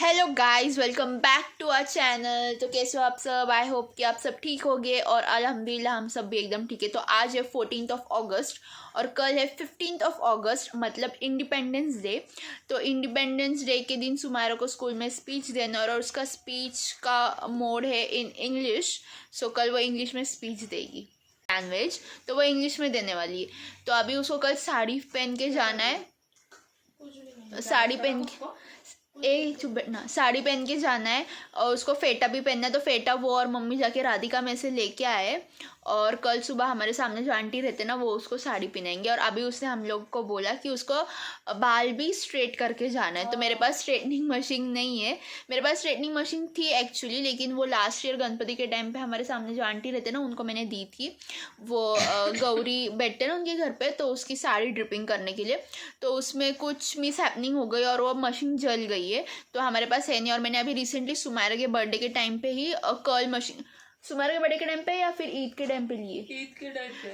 Hello guys, welcome back to our channel. तो कैसे हो आप सब? आई होप कि आप सब ठीक होंगे और अल्हम्दुलिल्लाह हम सब भी एकदम ठीक है। तो आज है 14th ऑफ अगस्त और कल है 15th ऑफ अगस्त, मतलब इंडिपेंडेंस डे। तो इंडिपेंडेंस डे के दिन सुमायरा को स्कूल में स्पीच देना और उसका स्पीच का मोड है इन इंग्लिश। सो कल वो इंग्लिश में स्पीच देगी, लैंग्वेज तो वो इंग्लिश में देने वाली है। तो अभी उसको कल साड़ी पहन के जाना है, साड़ी पहन के चुप बैठना, साड़ी पहन के जाना है और उसको फेटा भी पहनना है। तो फेटा वो और मम्मी जाके राधिका में से लेके आए और कल सुबह हमारे सामने जो आंटी रहते ना वो उसको साड़ी पहनाएंगे। और अभी उसने हम लोग को बोला कि उसको बाल भी स्ट्रेट करके जाना है। तो मेरे पास स्ट्रेटनिंग मशीन नहीं है, मेरे पास स्ट्रेटनिंग मशीन थी एक्चुअली, लेकिन वो लास्ट ईयर गणपति के टाइम पे हमारे सामने जो आंटी रहते ना उनको मैंने दी थी। वो गौरी बैठते ना उनके घर पे, तो उसकी साड़ी ड्रिपिंग करने के लिए, तो उसमें कुछ मिस हैपनिंग हो गई और वो मशीन जल गई है। तो हमारे पास है नहीं। और मैंने अभी रिसेंटली सुमायरा के बर्थडे के टाइम पे ही कर्ल मशीन, सुमायरा के बर्थडे के टाइम पे या फिर ईद के टाइम पे लिए,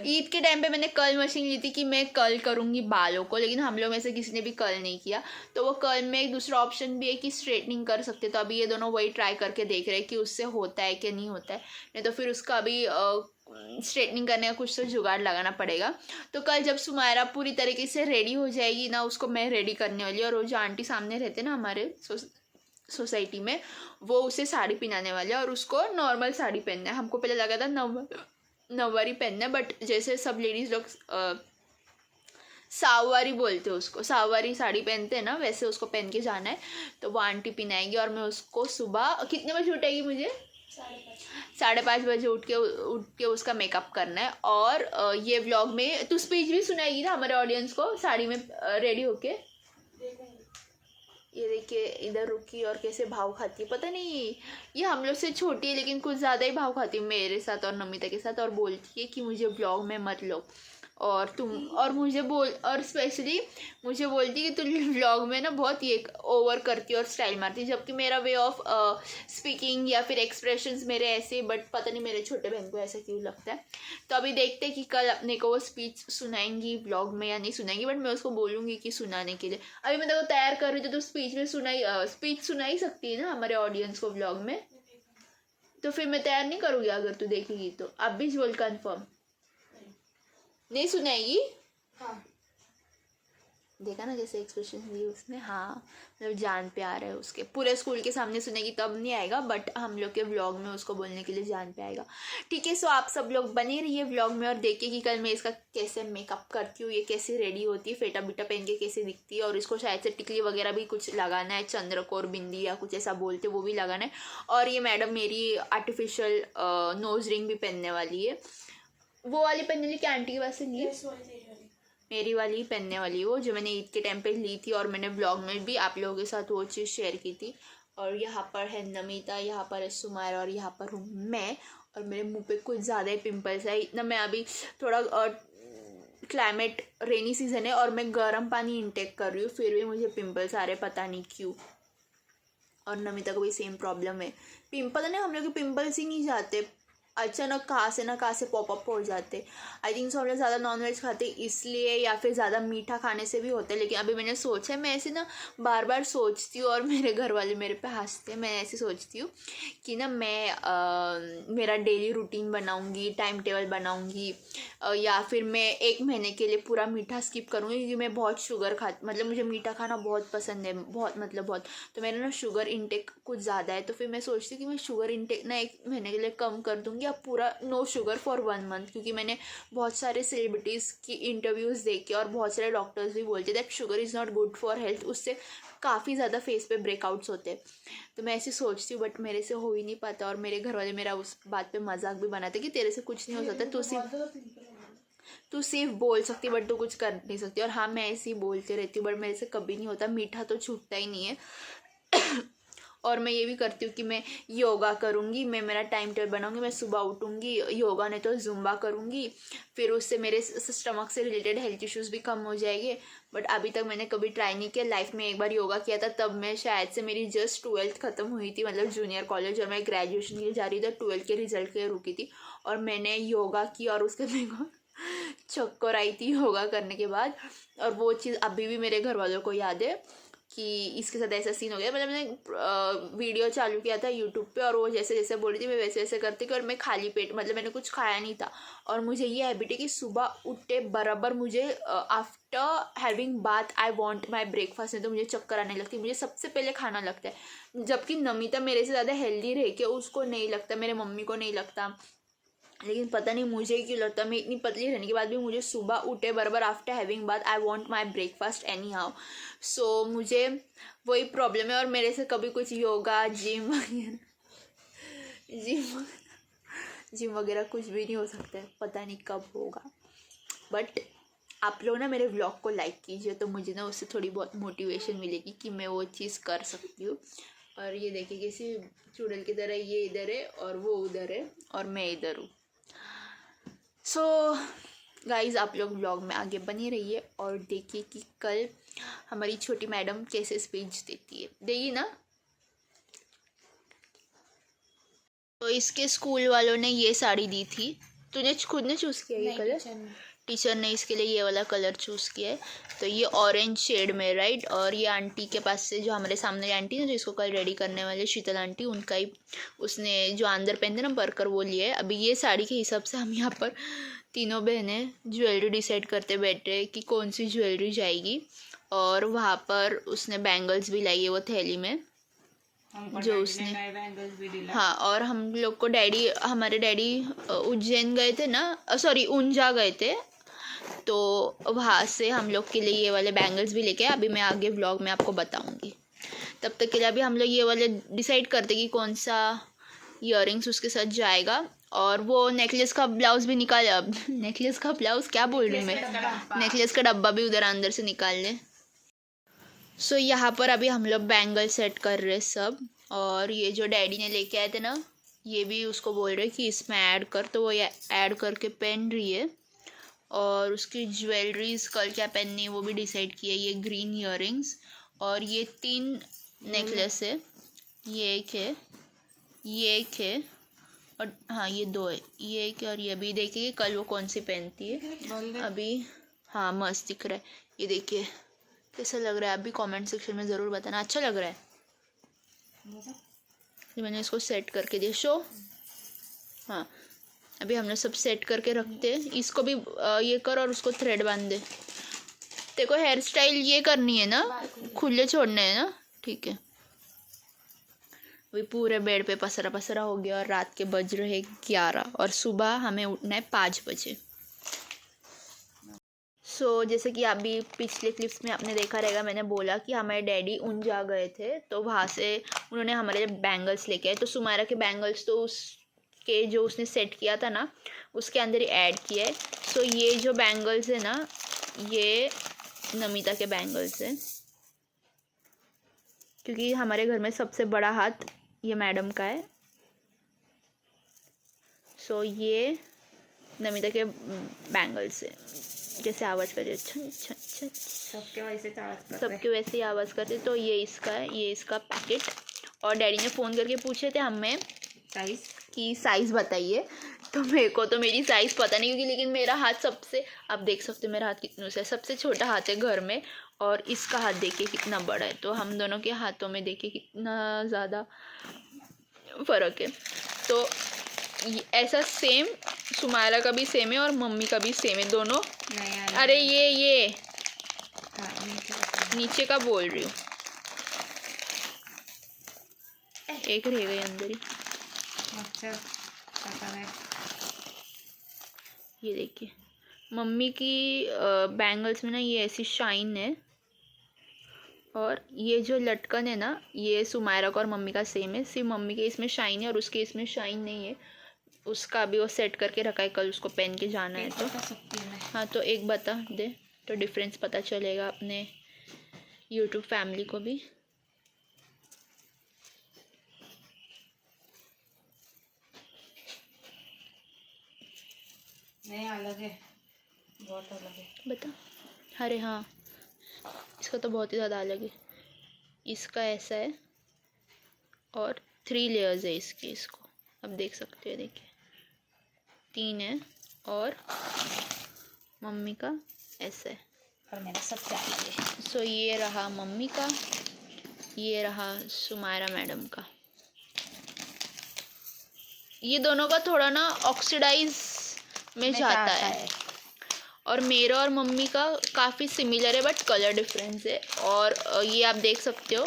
ईद के टाइम पे मैंने कर्ल मशीन ली थी कि मैं कर्ल करूँगी बालों को, लेकिन हम लोग में से किसी ने भी कर्ल नहीं किया। तो वो कर्ल में एक दूसरा ऑप्शन भी है कि स्ट्रेटनिंग कर सकते। तो अभी ये दोनों वही ट्राई करके देख रहे हैं कि उससे होता है कि नहीं होता है। नहीं तो फिर उसका अभी स्ट्रेटनिंग करने का कुछ तो जुगाड़ लगाना पड़ेगा। तो कल जब सुमायरा पूरी तरीके से रेडी हो जाएगी ना, उसको मैं रेडी करने वाली। और वो जो आंटी सामने रहते ना हमारे सोसाइटी में, वो उसे साड़ी पहनाने वाले और उसको नॉर्मल साड़ी पहनना है। हमको पहले लगा था नववारी पहनना है, बट जैसे सब लेडीज़ लोग साववारी बोलते हैं उसको, साववारी साड़ी पहनते हैं ना, वैसे उसको पहन के जाना है। तो वो आंटी पहनाएगी और मैं उसको सुबह कितने बजे उठाएगी? मुझे 5:30 बजे उठ के उसका मेकअप करना है। और ये व्लॉग में तू स्पीच भी सुनाएगी ना हमारे ऑडियंस को साड़ी में रेडी होके। ये देखिए इधर रुकी और कैसे भाव खाती है, पता नहीं ये हम लोग से छोटी है लेकिन कुछ ज़्यादा ही भाव खाती है मेरे साथ और नमिता के साथ। और बोलती है कि मुझे ब्लॉग में मत लो और तुम, और मुझे और स्पेशली मुझे बोलती है कि तुम व्लॉग में ना बहुत ये ओवर करती और स्टाइल मारती, जबकि मेरा वे ऑफ स्पीकिंग या फिर एक्सप्रेशंस मेरे ऐसे, बट पता नहीं मेरे छोटे बहन को ऐसा क्यों लगता है। तो अभी देखते हैं कि कल अपने को वो स्पीच सुनाएंगी व्लॉग में या नहीं सुनाएंगी, बट मैं उसको बोलूँगी कि सुनाने के लिए। अभी मैं तो तैयार कर रही थी, तो स्पीच में स्पीच सुनाई सकती है ना हमारे ऑडियंस को व्लॉग में। तो फिर मैं तैयार नहीं करूँगी अगर तू देखेगी तो। अब भी बोल कन्फर्म नहीं सुनाएगी? हाँ। देखा ना जैसे एक्सप्रेशन दिए उसने, हाँ मतलब जान पे आ रहा है उसके। पूरे स्कूल के सामने सुनेगी तब नहीं आएगा, बट हम लोग के व्लॉग में उसको बोलने के लिए जान पे आएगा। ठीक है, सो आप सब लोग बने रहिए व्लॉग में और देखिए कि कल मैं इसका कैसे मेकअप करती हूँ, ये कैसे रेडी होती है, फेटा बिटा पहन के कैसे दिखती है। और इसको शायद से टिकली वगैरह भी कुछ लगाना है, चंद्रकोर बिंदी या कुछ ऐसा बोलते वो भी लगाना है। और ये मैडम मेरी आर्टिफिशियल नोज रिंग भी पहनने वाली है। वो वाली पहनने वाली क्या आंटी के पास से ली? मेरी वाली पहनने वाली वो जो मैंने ईद के टाइम पे ली थी, और मैंने ब्लॉग में भी आप लोगों के साथ वो चीज़ शेयर की थी। और यहाँ पर है नमिता, यहाँ पर है सुमायरा और यहाँ पर हूँ मैं। और मेरे मुंह पे कुछ ज़्यादा ही पिंपल्स है इतना। मैं अभी थोड़ा क्लाइमेट रेनी सीजन है और मैं गर्म पानी इंटेक कर रही हूँ, फिर भी मुझे पिंपल्स आ रहे, पता नहीं क्यों। और नमिता को भी सेम प्रॉब्लम है, पिंपल है, हम लोग के पिंपल्स ही नहीं जाते, अचानक कहाँ से ना कहाँ से पॉपअप हो जाते। आई थिंक सो हम लोग ज़्यादा नॉनवेज खाते इसलिए, या फिर ज़्यादा मीठा खाने से भी होता है। लेकिन अभी मैंने सोचा है, मैं ऐसे ना बार बार सोचती हूँ और मेरे घर वाले मेरे पे हंसते हैं। मैं ऐसे सोचती हूँ कि ना मैं मेरा डेली रूटीन बनाऊँगी, टाइम टेबल बनाऊँगी, या फिर मैं 1 महीने के लिए पूरा मीठा स्किप करूँगी, क्योंकि मैं बहुत शुगर मतलब मुझे मीठा खाना बहुत पसंद है, बहुत मतलब बहुत। तो मेरा ना शुगर इंटेक कुछ ज़्यादा है, तो फिर मैं सोचती हूँ कि मैं शुगर इंटेक ना 1 महीने के लिए कम कर दूँगी, अब पूरा नो शुगर फॉर 1 मंथ। क्योंकि मैंने बहुत सारे सेलिब्रिटीज़ की इंटरव्यूज़ देखे और बहुत सारे डॉक्टर्स भी बोलते that sugar is not good for health, उससे काफ़ी ज़्यादा फेस पे ब्रेकआउट्स होते हैं। तो मैं ऐसे सोचती हूँ, बट मेरे से हो ही नहीं पाता। और मेरे घर वाले मेरा उस बात पे मजाक भी बनाते कि तेरे से कुछ नहीं हो सकता, तू सिर्फ बोल सकती बट तू कुछ कर नहीं सकती। और हाँ, मैं ऐसे ही बोलती रहती हूँ, बट मेरे से कभी नहीं होता, मीठा तो छूटता ही नहीं है। और मैं ये भी करती हूँ कि मैं योगा करूँगी, मैं मेरा टाइम टेबल बनाऊँगी, मैं सुबह उठूँगी, योगा नहीं तो जुम्बा करूँगी, फिर उससे मेरे स्टमक से रिलेटेड हेल्थ इश्यूज़ भी कम हो जाएंगे। बट अभी तक मैंने कभी ट्राई नहीं किया। लाइफ में एक बार योगा किया था, तब मैं शायद से मेरी जस्ट 12th ख़त्म हुई थी, मतलब जूनियर कॉलेज, और मैं ग्रेजुएशन के लिए जा रही थी, 12th के रिजल्ट के लिए रुकी थी। और मैंने योगा की और उसके मेरे को चक्कर आई थी योगा करने के बाद। और वो चीज़ अभी भी मेरे घर वालों को याद है। कि इसके साथ ऐसा सीन हो गया। मतलब मैंने वीडियो चालू किया था यूट्यूब पे और वो जैसे जैसे बोल रही थी मैं वैसे वैसे करती थी और मैं खाली पेट, मतलब मैंने कुछ खाया नहीं था। और मुझे ये हैबिट है कि सुबह उठते बराबर मुझे after having bath I want my breakfast, नहीं तो मुझे चक्कर आने लगती है। मुझे सबसे पहले खाना लगता है, जबकि नमिता मेरे से ज़्यादा हेल्दी रह के उसको नहीं लगता, मेरे मम्मी को नहीं लगता, लेकिन पता नहीं मुझे क्यों लगता। मैं इतनी पतली रहने के बाद भी मुझे सुबह उठे बराबर after having bath I want my breakfast anyhow. So मुझे वही प्रॉब्लम है और मेरे से कभी कुछ योगा जिम जिम जिम वगैरह कुछ भी नहीं हो सकता है, पता नहीं कब होगा। बट आप लोग ना मेरे व्लॉग को लाइक कीजिए तो मुझे ना उससे थोड़ी बहुत मोटिवेशन मिलेगी कि मैं वो चीज़ कर सकती हूँ। और ये देखिए किसी चुड़ैल की तरह ये इधर है और वो उधर है और मैं इधर हूँ। सो गाइज़ आप लोग व्लॉग में आगे बने रहिए और देखिए कि कल हमारी छोटी मैडम कैसे स्पीच देती है, देगी ना। तो इसके स्कूल वालों ने ये साड़ी दी थी, तुझे खुद ने चूज़ किया ये कलर? टीचर ने इसके लिए ये वाला कलर चूज़ किया है। तो ये ऑरेंज शेड में, राइट। और ये आंटी के पास से, जो हमारे सामने आंटी है जो इसको कल रेडी करने वाले शीतल आंटी, उनका ही उसने जो अंदर पहनते ना वर्कर वो लिया है। अभी ये साड़ी के हिसाब से हम यहाँ पर तीनों बहनें ज्वेलरी डिसाइड करते बैठे कि कौन सी ज्वेलरी जाएगी। और वहाँ पर उसने बैंगल्स भी लाई है वो थैली में जो उसने, हाँ। और हम लोग को हमारे डैडी उज्जैन गए थे ना, सॉरी ऊंझा गए थे, तो वहाँ से हम लोग के लिए ये वाले बैंगल्स भी लेके, अभी मैं आगे व्लॉग में आपको बताऊंगी। तब तक के लिए अभी हम लोग ये वाले डिसाइड करते कि कौन सा ईयरिंग्स उसके साथ जाएगा। और वो नेकलेस का ब्लाउज भी निकाले, अब नेकलेस का ब्लाउज क्या बोल रही हूँ मैं, नेकलेस का डब्बा भी उधर अंदर से निकाल ले। सो यहाँ पर अभी हम लोग बैंगल सेट कर रहे सब। और ये जो डैडी ने लेके आए थे ना, ये भी उसको बोल रहे कि इसमें ऐड कर, तो वो ये ऐड करके पहन रही है। और उसकी ज्वेलरीज कल क्या पहननी है वो भी डिसाइड किया। ये ग्रीन ईयरिंग्स और ये 3 नेकलेस है, ये एक है, ये एक है और हाँ ये 2 है, ये एक और ये भी। देखिए कल वो कौन सी पहनती है अभी। हाँ मस्त दिख रहा है, ये देखिए कैसा लग रहा है, आप भी कमेंट सेक्शन में ज़रूर बताना अच्छा लग रहा है। तो मैंने इसको सेट करके दिया शो। हाँ अभी हमने सब सेट करके रखते हैं, इसको भी ये कर और उसको थ्रेड बांध दे। तेरे को हेयर स्टाइल ये करनी है ना, खुले छोड़ने हैं ना, ठीक है। अभी पूरे बेड पे पसरा पसरा हो गया और रात के बज रहे 11 और सुबह हमें उठना है 5 बजे। सो जैसे कि अभी पिछले क्लिप्स में आपने देखा रहेगा, मैंने बोला कि हमारे डैडी ऊंझा गए थे तो वहाँ से उन्होंने हमारे लिए बैंगल्स लेके आए। तो सुमायरा के बैंगल्स तो उसके जो उसने सेट किया था ना उसके अंदर ही ऐड किया है। सो ये जो बैंगल्स है ना, ये नमिता के बैंगल्स है, क्योंकि हमारे घर में सबसे बड़ा हाथ ये मैडम का है। सो ये नमिता के बैंगल्स है, जैसे आवाज़ करे छन छन छन, सबके वैसे ही आवाज़ करते। तो ये इसका है, ये इसका पैकेट। और डैडी ने फ़ोन करके पूछे थे हमें साइज़ बताइए, तो मेरे को तो मेरी साइज़ पता नहीं, क्योंकि लेकिन मेरा हाथ सबसे, आप देख सकते हो मेरा हाथ कितना सा है, सबसे छोटा हाथ है घर में। और इसका हाथ देखिए कितना बड़ा है, तो हम दोनों के हाथों में देखिए कितना ज़्यादा फ़र्क है। तो ऐसा सेम सुमायरा का भी सेम है और मम्मी का भी सेम है दोनों। अरे ये नीचे का बोल रही हूँ, एक रह गई अंदर ही। अच्छा ये देखिए मम्मी की बैंगल्स में ना ये ऐसी शाइन है। और ये जो लटकन है ना, ये सुमायरा का और मम्मी का सेम है, सिर्फ मम्मी के इसमें शाइन है और उसके इसमें शाइन नहीं है। उसका भी वो सेट करके रखा है, कल उसको पहन के जाना है। तो हाँ तो एक बता दे तो डिफरेंस पता चलेगा अपने यूट्यूब फैमिली को भी। नहीं अलग है, बहुत अलग है। बता। अरे हाँ इसका तो बहुत ही ज़्यादा अलग है, इसका ऐसा है और 3 लेयर्स है इसके, इसको अब देख सकते हो, देखिए 3 है और मम्मी का ऐसा है। और मेरा सब चाहिए। सो ये रहा मम्मी का, ये रहा सुमायरा मैडम का। ये दोनों का थोड़ा ना ऑक्सीडाइज में जाता है और मेरा और मम्मी का काफ़ी सिमिलर है बट कलर डिफरेंस है। और ये आप देख सकते हो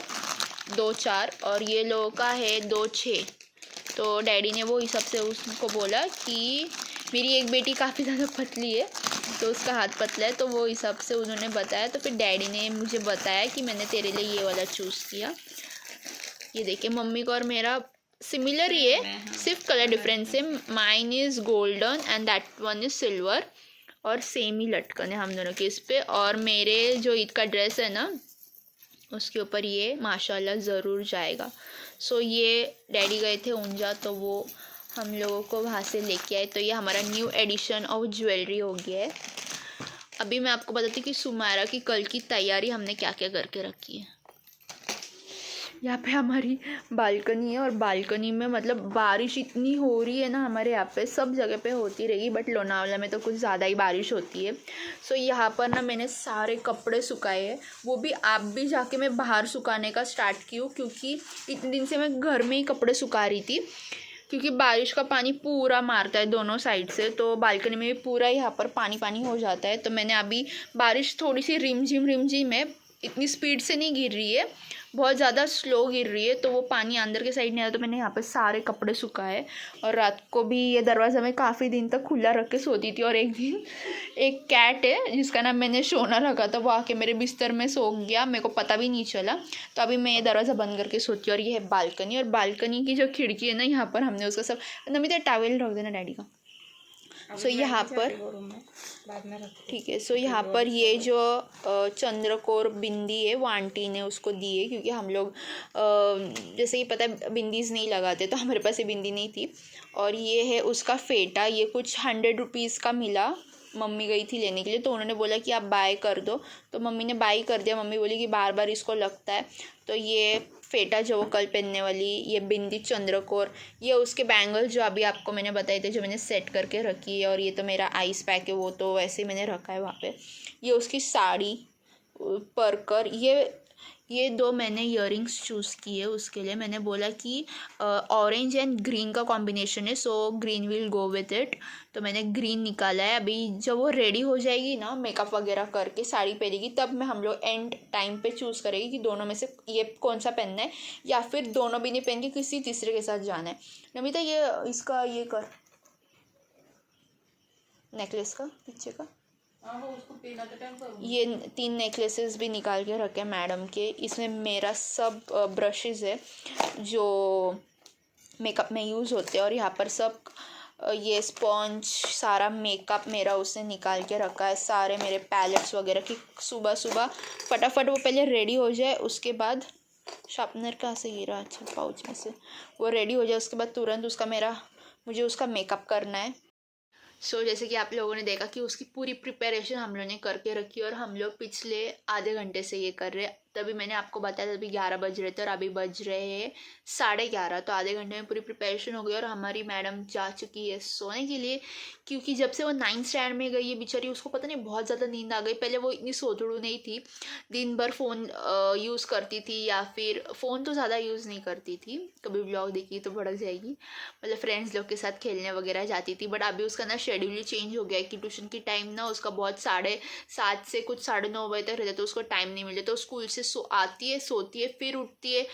2-4 और ये लोगों का है 2-6। तो डैडी ने वो हिसाब से उसको बोला कि मेरी एक बेटी काफ़ी ज़्यादा पतली है तो उसका हाथ पतला है, तो वो हिसाब से उन्होंने बताया। तो फिर डैडी ने मुझे बताया कि मैंने तेरे लिए ये वाला चूज़ किया। ये देखिए मम्मी का और मेरा सिमिलर ही है, सिर्फ कलर डिफरेंस है। Mine is golden and that one is silver और सेम ही लटकन है हम दोनों के इस पे। और मेरे जो ईद का ड्रेस है ना उसके ऊपर ये माशाल्लाह ज़रूर जाएगा। सो ये डैडी गए थे ऊंजा तो वो हम लोगों को वहाँ से लेके आए। तो ये हमारा न्यू एडिशन ऑफ ज्वेलरी हो गया है। अभी मैं आपको बताती हूँ कि सुमायरा की कल की तैयारी हमने क्या क्या करके रखी है। यहाँ पे हमारी बालकनी है और बालकनी में मतलब बारिश इतनी हो रही है ना, हमारे यहाँ पे सब जगह पे होती रहेगी बट लोनावला में तो कुछ ज़्यादा ही बारिश होती है। सो यहाँ पर ना मैंने सारे कपड़े सुखाए हैं, वो भी आप भी जाके मैं बाहर सुखाने का स्टार्ट की हूँ क्योंकि इतने दिन से मैं घर में ही कपड़े सुखा रही थी क्योंकि बारिश का पानी पूरा मारता है दोनों साइड से, तो बालकनी में भी पूरा यहाँ पर पानी पानी हो जाता है। तो मैंने अभी बारिश थोड़ी सी रिमझिम है, इतनी स्पीड से नहीं गिर रही है, बहुत ज़्यादा स्लो गिर रही है, तो वो पानी अंदर के साइड नहीं आता। तो मैंने यहाँ पे सारे कपड़े सुखाए और रात को भी ये दरवाज़ा मैं काफ़ी दिन तक खुला रख के सोती थी। और एक दिन एक कैट है जिसका नाम मैंने सोना रखा था, वो आके मेरे बिस्तर में सो गया, मेरे को पता भी नहीं चला। तो अभी मैं ये दरवाज़ा बंद करके सोती हूँ। और ये है बालकनी, और बालकनी की जो खिड़की है ना यहाँ पर हमने उसका सब नमिता टावल रख देना डैडी का। सो यहाँ पर ठीक है। सो यहाँ पर ये जो चंद्रकोर बिंदी है वो आंटी ने उसको दी है क्योंकि हम लोग जैसे कि पता है बिंदीज़ नहीं लगाते, तो हमारे पास ये बिंदी नहीं थी। और ये है उसका फेटा, ये कुछ 100 रुपीज़ का मिला, मम्मी गई थी लेने के लिए तो उन्होंने बोला कि आप बाय कर दो, तो मम्मी ने बाय कर दिया। मम्मी बोली कि बार बार इसको लगता है। तो ये फेटा जो वो कल पहनने वाली, ये बिंदी चंद्रकोर, ये उसके बैंगल जो अभी आपको मैंने बताए थे जो मैंने सेट करके रखी है। और ये तो मेरा आइस पैक है, वो तो वैसे ही मैंने रखा है वहाँ पे। ये उसकी साड़ी परकर, ये 2 मैंने ईयरिंग्स चूज़ किए उसके लिए। मैंने बोला कि ऑरेंज एंड ग्रीन का कॉम्बिनेशन है so green will go with it, तो मैंने ग्रीन निकाला है। अभी जब वो रेडी हो जाएगी ना मेकअप वगैरह करके साड़ी पहनेगी तब मैं हम लोग एंड टाइम पे चूज़ करेगी कि दोनों में से ये कौन सा पहनना है, या फिर दोनों भी नहीं पहन के किसी तीसरे के साथ जाना है। नमिता ये इसका ये कर नेकलेस का पीछे का ये 3 नेकलेसेस भी निकाल के रखे मैडम के। इसमें मेरा सब ब्रशेज़ है जो मेकअप में यूज़ होते हैं। और यहाँ पर सब ये स्पॉन्ज सारा मेकअप मेरा उसने निकाल के रखा है, सारे मेरे पैलेट्स वगैरह की सुबह सुबह फटाफट वो पहले रेडी हो जाए, उसके बाद शार्पनर कहाँ से गिरा, अच्छा पाउच में से, वो रेडी हो जाए उसके बाद तुरंत मुझे उसका मेकअप करना है। सो जैसे कि आप लोगों ने देखा कि उसकी पूरी प्रिपरेशन हम लोगों ने करके रखी और हम लोग पिछले आधे घंटे से ये कर रहे हैं। तभी मैंने आपको बताया तभी 11 बज रहे थे और अभी बज रहे हैं 11:30, तो आधे घंटे में पूरी प्रिपरेशन हो गई। और हमारी मैडम जा चुकी है सोने के लिए क्योंकि जब से वो 9th स्टैंडर्ड में गई है बेचारी, उसको पता नहीं बहुत ज़्यादा नींद आ गई। पहले वो इतनी सोतड़ू नहीं थी, दिन भर फ़ोन यूज़ करती थी, या फिर फ़ोन तो ज़्यादा यूज़ नहीं करती थी, कभी व्लॉग देखी तो भड़क जाएगी, मतलब फ्रेंड्स लोग के साथ खेलने वगैरह जाती थी। बट अभी उसका ना शेड्यूल ही चेंज हो गया है कि ट्यूशन की टाइम ना उसका बहुत 7:30 से कुछ 9:30 बजे तक रहता है, तो उसको टाइम नहीं मिलता। तो स्कूल से आती है, सोती है, फिर उठती है,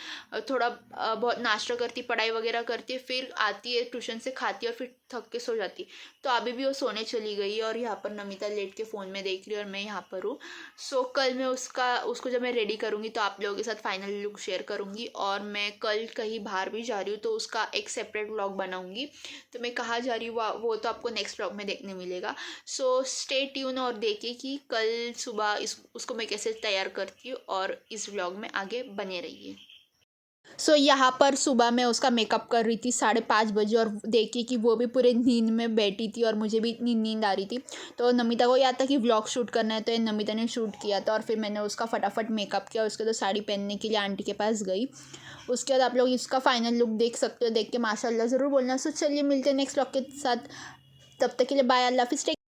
थोड़ा बहुत नाश्ता करती, पढ़ाई वगैरह करती है, फिर आती है ट्यूशन से, खाती है और फिर थक के सो जाती। तो अभी भी वो सोने चली गई और यहाँ पर नमिता लेट के फ़ोन में देख रही है और मैं यहाँ पर हूँ। सो कल मैं उसको जब मैं रेडी करूँगी तो आप लोगों के साथ फाइनल लुक शेयर करूँगी। और मैं कल कहीं बाहर भी जा रही हूँ तो उसका एक सेपरेट व्लॉग बनाऊँगी, तो मैं कहाँ जा रही हूँ वो तो आपको नेक्स्ट व्लॉग में देखने मिलेगा। सो स्टे ट्यून और देखिए कि कल सुबह उसको मैं कैसे तैयार करती हूँ, और इस व्लॉग में आगे बने रहिए। सो यहाँ पर सुबह मैं उसका मेकअप कर रही थी 5:30 बजे, और देखिए कि वो भी पूरे नींद में बैठी थी और मुझे भी इतनी नींद आ रही थी। तो नमिता को याद था कि व्लॉग शूट करना है, तो ये नमिता ने शूट किया था और फिर मैंने उसका फटाफट मेकअप किया। उसके तो साड़ी पहनने के लिए आंटी के पास गई। उसके बाद आप लोग इसका फाइनल लुक देख सकते हो, देख के माशाल्लाह ज़रूर बोलना। सो चलिए मिलते हैं नेक्स्ट व्लॉग के साथ, तब तक के लिए बाय, अल्लाह हाफिज़।